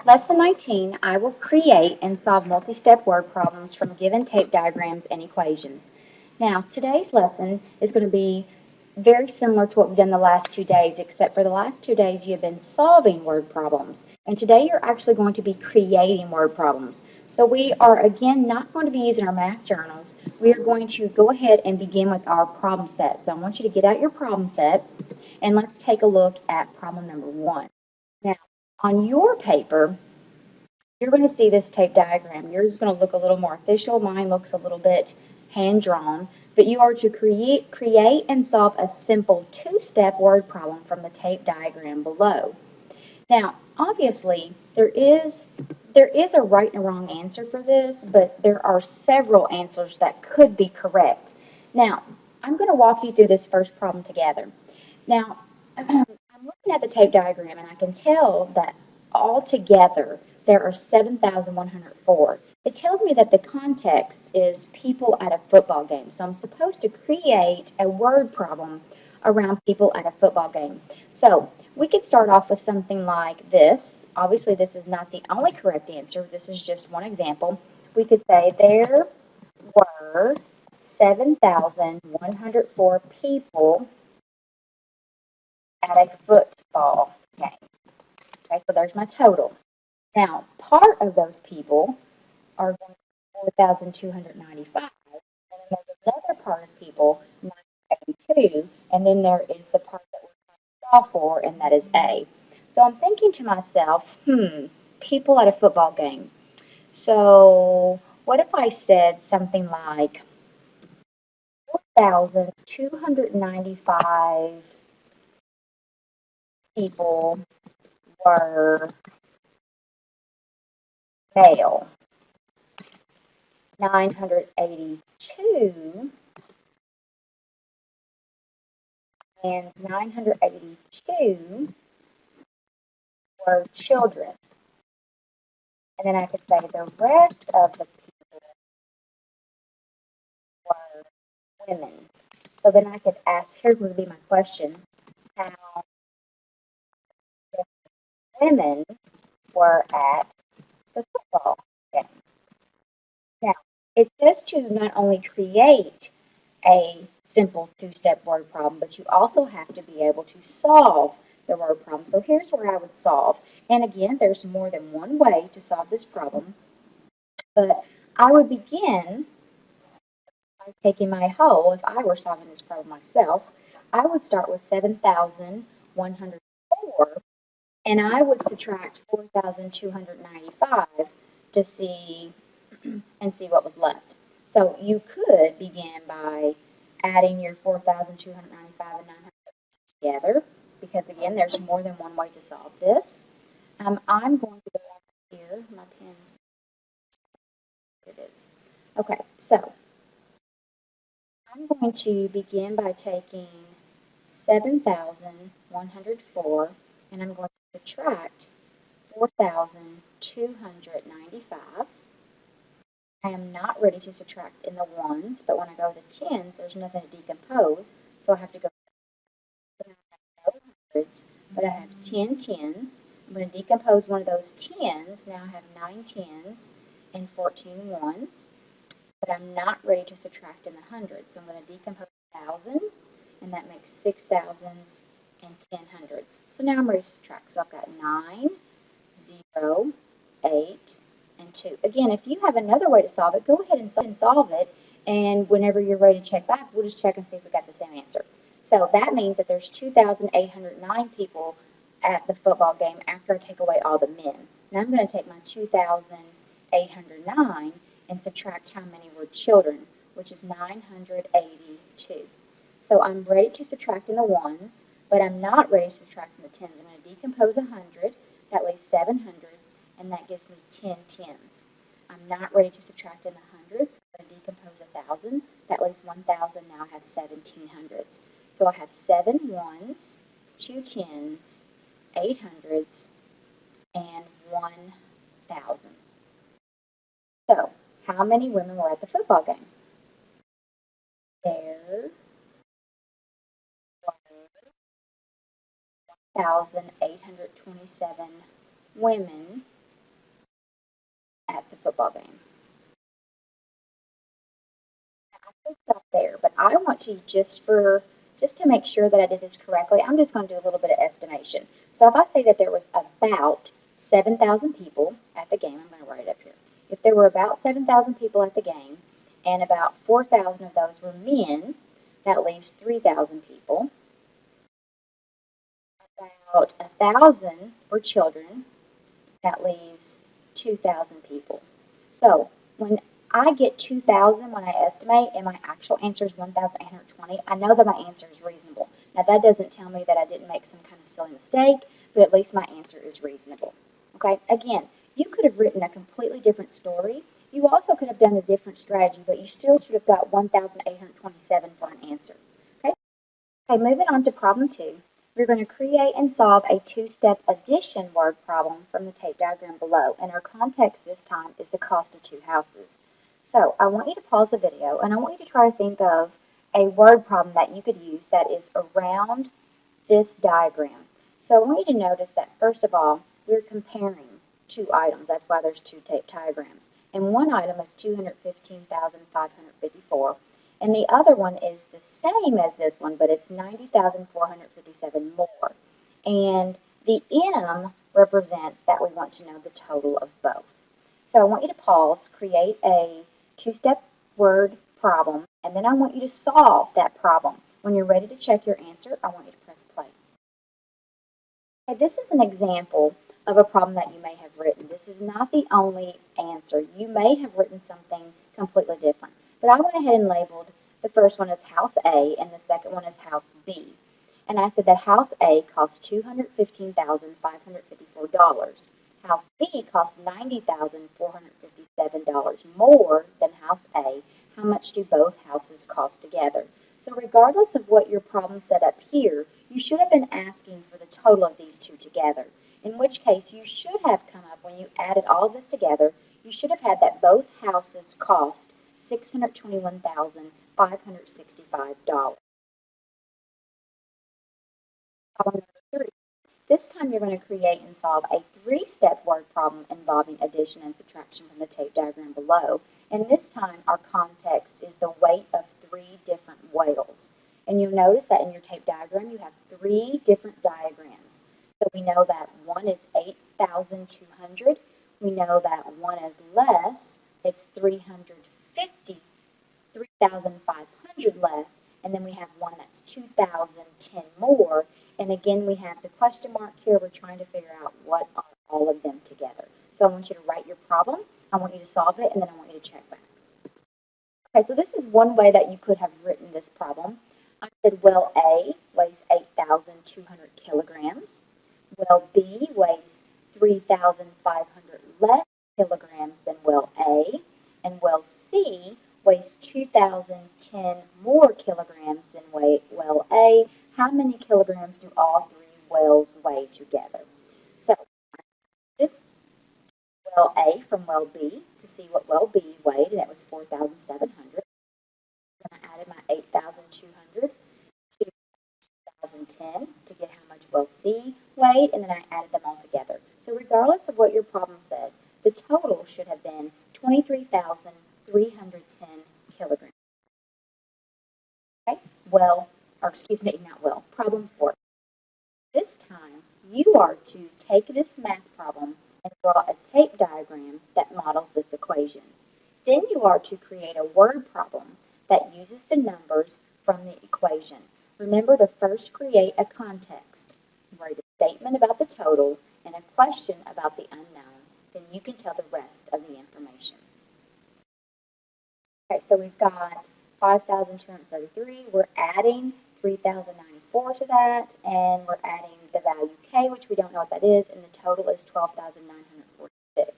Lesson 19, I will create and solve multi-step word problems from given tape diagrams and equations. Now, today's lesson is going to be very similar to what we've done the last 2 days, except for the last 2 days you have been solving word problems. And today you're actually going to be creating word problems. So we are, again, not going to be using our math journals. We are going to go ahead and begin with our problem set. So I want you to get out your problem set, and let's take a look at problem number 1. Now, on your paper, you're going to see this tape diagram. Yours is going to look a little more official. Mine looks a little bit hand-drawn. But you are to create and solve a simple two-step word problem from the tape diagram below. Now, obviously, there is a right and a wrong answer for this, but there are several answers that could be correct. Now, I'm going to walk you through this first problem together. Now, I'm looking at the tape diagram, and I can tell that altogether there are 7,104. It tells me that the context is people at a football game. So I'm supposed to create a word problem around people at a football game. So we could start off with something like this. Obviously, this is not the only correct answer. This is just one example. We could say there were 7,104 people at a football game. Okay, so there's my total. Now, part of those people are going to be 4,295, and then there's another part of people, 982, and then there is the part that we're trying to solve for, and that is A. So I'm thinking to myself, people at a football game. So what if I said something like 4,295 people were male, 982 and 982 were children. And then I could say the rest of the people were women. So then I could ask, here would be my question, how many women were at the football game? Now, it says to not only create a simple two-step word problem, but you also have to be able to solve the word problem. So here's where I would solve. And again, there's more than one way to solve this problem, but I would begin by taking my whole. If I were solving this problem myself, I would start with 7,104, and I would subtract 4,295 to see what was left. So you could begin by adding your 4,295 and 900 together, because again, there's more than one way to solve this. I'm going to go back here. My pen's, here it is. Okay, so I'm going to begin by taking 7,104, and I'm going to subtract 4,295. I am not ready to subtract in the ones, but when I go to the tens, there's nothing to decompose, so I have to go to no hundreds, but I have 10 tens. I'm going to decompose one of those tens. Now I have 9 tens and 14 ones, but I'm not ready to subtract in the hundreds, so I'm going to decompose 1,000, and that makes 6 thousands and 10 hundreds. So now I'm ready to subtract. So I've got 9, 0, 8, and 2. Again, if you have another way to solve it, go ahead and solve it, and whenever you're ready to check back, we'll just check and see if we got the same answer. So that means that there's 2,809 people at the football game after I take away all the men. Now I'm going to take my 2,809 and subtract how many were children, which is 982. So I'm ready to subtract in the ones, but I'm not ready to subtract in the tens. I'm going to decompose 100, that leaves 7 hundreds, and that gives me 10 tens. I'm not ready to subtract in the hundreds, so I'm going to decompose 1,000, that leaves 1,000, now I have 17 hundreds. So I have 7 ones, 2 tens, 8 hundreds, and 1,000. So, how many women were at the football game? There were 1,827 women football game. I could stop there, but I want to just to make sure that I did this correctly, I'm just going to do a little bit of estimation. So if I say that there was about 7,000 people at the game, I'm going to write it up here. If there were about 7,000 people at the game, and about 4,000 of those were men, that leaves 3,000 people. About 1,000 were children, that leaves 2,000 people. So when I get 2,000 when I estimate and my actual answer is 1,820, I know that my answer is reasonable. Now that doesn't tell me that I didn't make some kind of silly mistake, but at least my answer is reasonable. Okay, again, you could have written a completely different story. You also could have done a different strategy, but you still should have got 1,827 for an answer. Okay, okay, moving on to problem 2. We're going to create and solve a two-step addition word problem from the tape diagram below, and our context this time is the cost of two houses. So I want you to pause the video, and I want you to try to think of a word problem that you could use that is around this diagram. So I want you to notice that, first of all, we're comparing two items. That's why there's two tape diagrams. And one item is 215,554. And the other one is the same as this one, but it's 90,457 more. And the M represents that we want to know the total of both. So I want you to pause, create a two-step word problem, and then I want you to solve that problem. When you're ready to check your answer, I want you to press play. Okay, this is an example of a problem that you may have written. This is not the only answer. You may have written something completely different. But I went ahead and labeled the first one as House A and the second one as House B. And I said that House A costs $215,554. House B costs $90,457 more than House A. How much do both houses cost together? So regardless of what your problem set up here, you should have been asking for the total of these two together. In which case, you should have come up, when you added all of this together, you should have had that both houses cost $621,565. Problem number 3. This time you're going to create and solve a three-step word problem involving addition and subtraction from the tape diagram below. And this time our context is the weight of 3 different whales. And you'll notice that in your tape diagram you have 3 different diagrams. So we know that one is 8,200. We know that one is less, it's 350, 3,500 less. And then we have one that's 2,010 more. And again, we have the question mark here. We're trying to figure out what are all of them together. So I want you to write your problem. I want you to solve it, and then I want you to check back. Okay, so this is one way that you could have written this problem. I said well A weighs 8,200 kilograms. Well B weighs 3,500 less kilograms than well A. And well C weighs 2,010 more kilograms than well A. How many kilograms do all 3 wells weigh together? So I did well A from well B to see what well B weighed, and that was 4,700. Then I added my 8,200 to 2,010 to get how much well C weighed, and then I added them all together. So regardless of what your problem said, the total should have been 23,310 kilograms. Okay, well, or excuse me, not well, problem 4. This time, you are to take this math problem and draw a tape diagram that models this equation. Then you are to create a word problem that uses the numbers from the equation. Remember to first create a context, write a statement about the total and a question about the unknown. Then you can tell the rest of the information. Okay, so we've got 5,233. We're adding 3,094 to that, and we're adding the value k, which we don't know what that is, and the total is 12,946.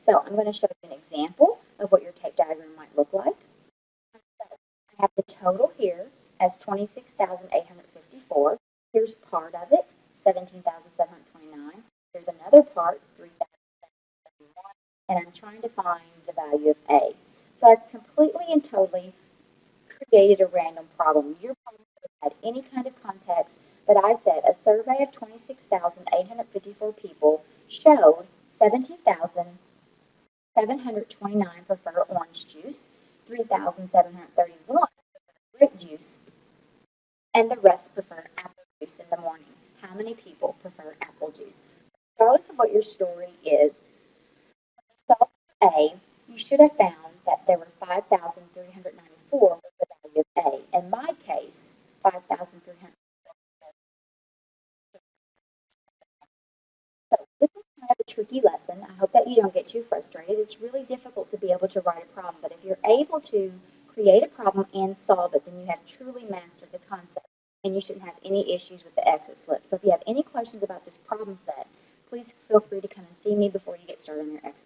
So I'm going to show you an example of what your tape diagram might look like. I have the total here as 26,854. Here's part of it, 17,729. There's another part, 3,771, and I'm trying to find the value of a. So I've completely and totally created a random problem. Your problem could have had any kind of context, but I said a survey of 26,854 people showed 17,000 729 prefer orange juice, 3,731 grape juice, and the rest prefer apple juice in the morning. How many people prefer apple juice? Regardless of what your story is, solve A, you should have found that there were 5,394 was the value of A. In my case, 5,300. So this is kind of a tricky lesson. I hope that you don't get too frustrated. It's really difficult to be able to write a problem, but if you're able to create a problem and solve it, then you have truly mastered the concept, and you shouldn't have any issues with the exit slip. So if you have any questions about this problem set, please feel free to come and see me before you get started on your exit.